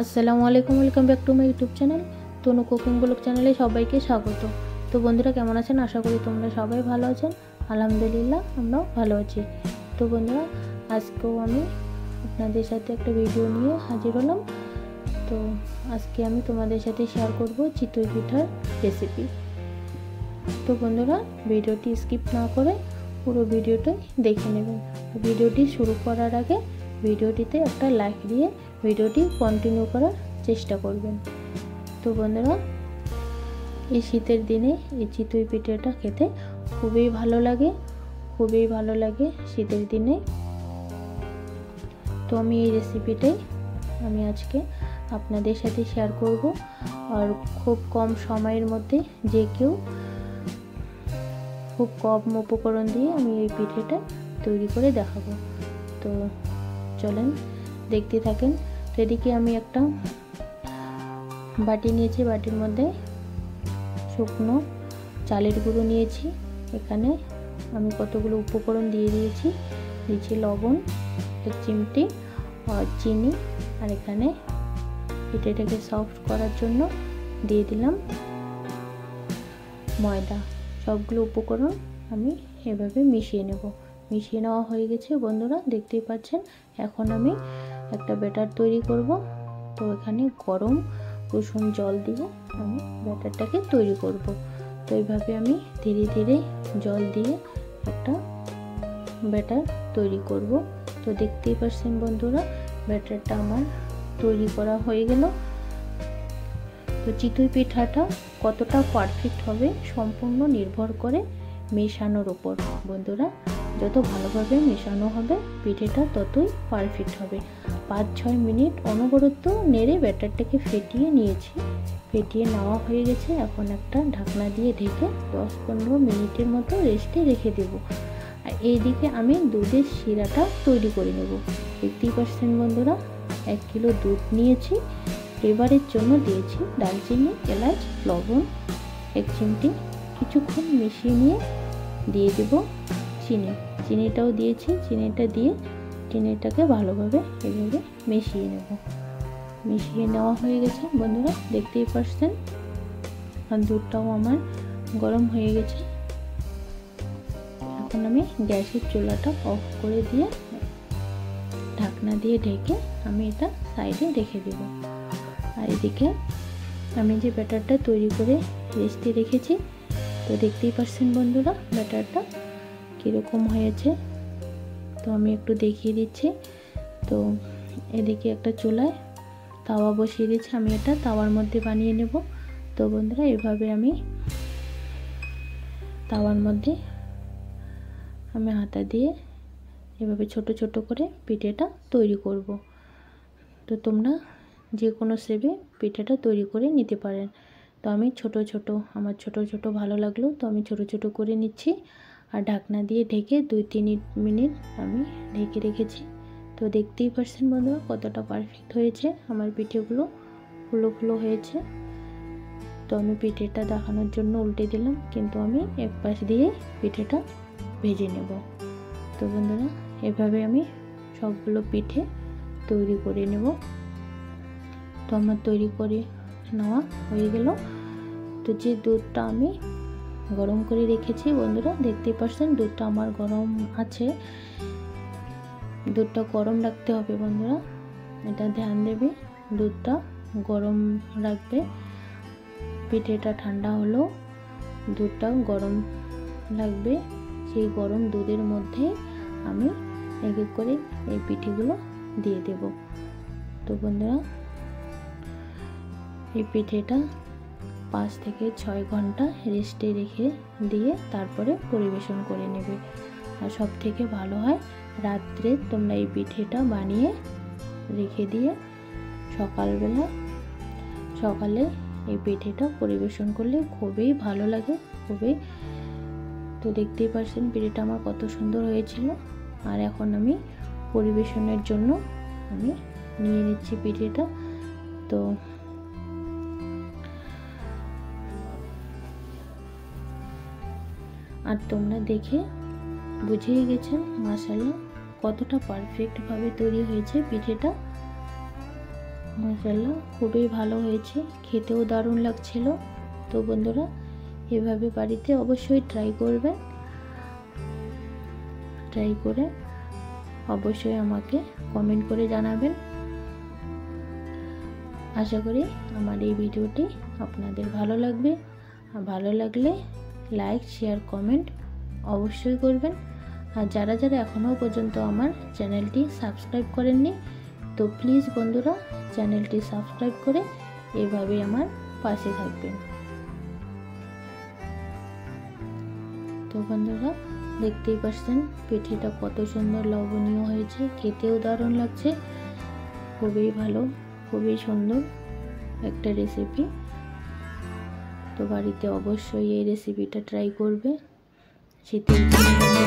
আসসালামু আলাইকুম, welcome back to my YouTube channel Tanu cooking blog চ্যানেলে সবাইকে স্বাগত। তো বন্ধুরা কেমন আছেন? আশা করি তোমরা সবাই ভালো আছেন। আলহামদুলিল্লাহ আমরাও ভালো আছি। তো বন্ধুরা আজকেও আমি আপনাদের সাথে একটা ভিডিও নিয়ে হাজির হলাম। তো আজকে আমি তোমাদের সাথে শেয়ার করব চিতই পিঠার রেসিপি। তো বন্ধুরা ভিডিওটি স্কিপ না করে পুরো ভিডিওটাই দেখে নেবেন। ভিডিওটি শুরু করার আগে ভিডিওটিতে একটা লাইক দিয়ে ভিডিওটি কন্টিনিউ করার চেষ্টা করবেন। তো বন্ধুরা এই শীতের দিনে এই চিতই পিঠাটা খেতে খুবই ভালো লাগে শীতের দিনে। তো আমি এই রেসিপিটাই আমি আজকে আপনাদের সাথে শেয়ার করব, আর খুব কম সময়ের মধ্যে যে কেউ খুব কম উপকরণ দিয়ে আমি এই পিঠাটা তৈরি করে দেখাবো। তো চলেন দেখতে থাকেন। তো এদিকে আমি একটা বাটি নিয়েছি, বাটির মধ্যে শুকনো চালের গুঁড়ো নিয়েছি। এখানে আমি কতগুলো উপকরণ দিয়ে দিয়েছি লবণ, এক চিমটি আর চিনি, আর এখানে পিঠাটাকে সফট করার জন্য দিয়ে দিলাম ময়দা। সবগুলো উপকরণ আমি এভাবে মিশিয়ে নেব। মিশিয়ে নেওয়া হয়ে গেছে বন্ধুরা, দেখতেই পাচ্ছেন। এখন আমি একটা ব্যাটার তৈরি করব। তো এখানে গরম কুসুম জল দিয়ে আমি ব্যাটারটাকে তৈরি করব। তো এইভাবে আমি ধীরে ধীরে জল দিয়ে একটা ব্যাটার তৈরি করব। তো দেখতেই পাচ্ছেন বন্ধুরা ব্যাটারটা আমার তৈরি করা হয়ে গেল। তো চিতই পিঠাটা কতটা পারফেক্ট হবে সম্পূর্ণ নির্ভর করে মেশানোর উপর। বন্ধুরা যত ভালোভাবে মেশানো হবে পিঠাটা ততই পারফেক্ট হবে। 5-6 মিনিট অনবরত নেড়ে ব্যাটারটাকে ফেটিয়ে নিয়েছি। ফেটিয়ে নেওয়া হয়ে গেছে। এখন একটা ঢাকনা দিয়ে ঢেকে 10-15 মিনিটের মতো রেস্টে রেখে দেব। আর এইদিকে আমি দুধের শিরাটা তৈরি করে নেব। দেখতেই পাচ্ছেন বন্ধুরা 1 কিলো দুধ নিয়েছি। ফ্লেভারের জন্য দিয়েছি দারচিনি, এলাচ, লবণ, এক চিমটি। কিছুক্ষণ মিশিয়ে নিয়ে দিয়ে দেব চিনিটাও দিয়েছি। চিনিটা দিয়ে চিনিটাকে ভালোভাবে এভাবে মিশিয়ে নেব। মিশিয়ে নেওয়া হয়ে গেছে বন্ধুরা, দেখতেই পাচ্ছেন। আর দুধটাও আমার গরম হয়ে গেছে। এখন আমি গ্যাসের চুলাটা অফ করে দিয়ে ঢাকনা দিয়ে ঢেকে আমি এটা সাইডে রেখে দেব। আর এদিকে আমি যে ব্যাটারটা তৈরি করে রেস্টে রেখেছি, তো দেখতেই পাচ্ছেন বন্ধুরা ব্যাটারটা কীরকম হয়েছে। তো আমি একটু দেখিয়ে দিচ্ছি। তো এদিকে একটা চুলায় তাওয়া বসিয়ে দিচ্ছি। আমি এটা তাওয়ার মধ্যে বানিয়ে নেব। তো বন্ধুরা এভাবে আমি তাওয়ার মধ্যে আমি হাতা দিয়ে এভাবে ছোট ছোট করে পিঠাটা তৈরি করব। তো তোমরা যে কোনো শেপে পিঠাটা তৈরি করে নিতে পারেন। তো আমি আমার ছোট ছোট ভালো লাগলো, তো আমি ছোট ছোট করে নিচ্ছি। আর ঢাকনা দিয়ে ঢেকে 2-3 মিনিট আমি ঢেকে রেখেছি। তো দেখতেই পাচ্ছেন বন্ধুরা কতটা পারফেক্ট হয়েছে আমার পিঠেগুলো, ফুলো ফুলো হয়েছে। তো আমি পিঠেটা দেখানোর জন্য উল্টে দিলাম, কিন্তু আমি এক পাশ দিয়ে পিঠেটা ভেজে নেব। তো বন্ধুরা এভাবে আমি সবগুলো পিঠে তৈরি করে নেব। তো আমার তৈরি করে নেওয়া হয়ে গেল। তো যে দুধটা আমি গরম করে রেখেছি বন্ধুরা, দেখতেই পাচ্ছেন দুধটা আমার গরম আছে। দুধটা গরম রাখতে হবে বন্ধুরা, এটা ধ্যান দেবে। দুধটা গরম রাখবে। পিঠেটা ঠান্ডা হলো দুধটা গরম লাগবে। সেই গরম দুধের মধ্যে আমি এক এক করে এই পিঠেগুলো দিয়ে দেব। তো বন্ধুরা এই পিঠেটা 5 থেকে 6 ঘন্টা রেস্টে রেখে দিয়ে তারপরে পরিবেশন করে নেবে। আর সব থেকে ভালো হয় রাত্রে তোমরা এই পিঠেটা বানিয়ে রেখে দিয়ে সকালে এই পিঠেটা পরিবেশন করলে খুবই ভালো লাগে, খুবই। তো দেখতেই পাচ্ছেন পিঠেটা আমার কত সুন্দর হয়েছিল। আর এখন আমি পরিবেশনের জন্য আমি নিয়ে নিচ্ছি পিঠেটা। তো আর তোমরা দেখে বুঝেই গেছেন মাশাআল্লাহ কতটা পারফেক্টভাবে তৈরি হয়েছে পিঠেটা। মাশাআল্লাহ খুবই ভালো হয়েছে, খেতেও দারুণ লাগছিল। তো বন্ধুরা এভাবে বাড়িতে অবশ্যই ট্রাই করবেন, ট্রাই করে অবশ্যই আমাকে কমেন্ট করে জানাবেন। আশা করি আমার এই ভিডিওটি আপনাদের ভালো লাগবে, আর ভালো লাগলে লাইক শেয়ার কমেন্ট অবশ্যই করবেন। আর যারা যারা এখনও পর্যন্ত আমার চ্যানেলটি সাবস্ক্রাইব করেননি, তো প্লিজ বন্ধুরা চ্যানেলটি সাবস্ক্রাইব করে এভাবে আমার পাশে থাকবেন। তো বন্ধুরা দেখতেই পাচ্ছেন পিঠেটা কত সুন্দর লবণীয় হয়েছে, খেতেও দারুণ লাগছে, খুবই ভালো, খুবই সুন্দর একটা রেসিপি। তো বাড়িতে অবশ্যই এই রেসিপিটা ট্রাই করবে। শীতের পিঠে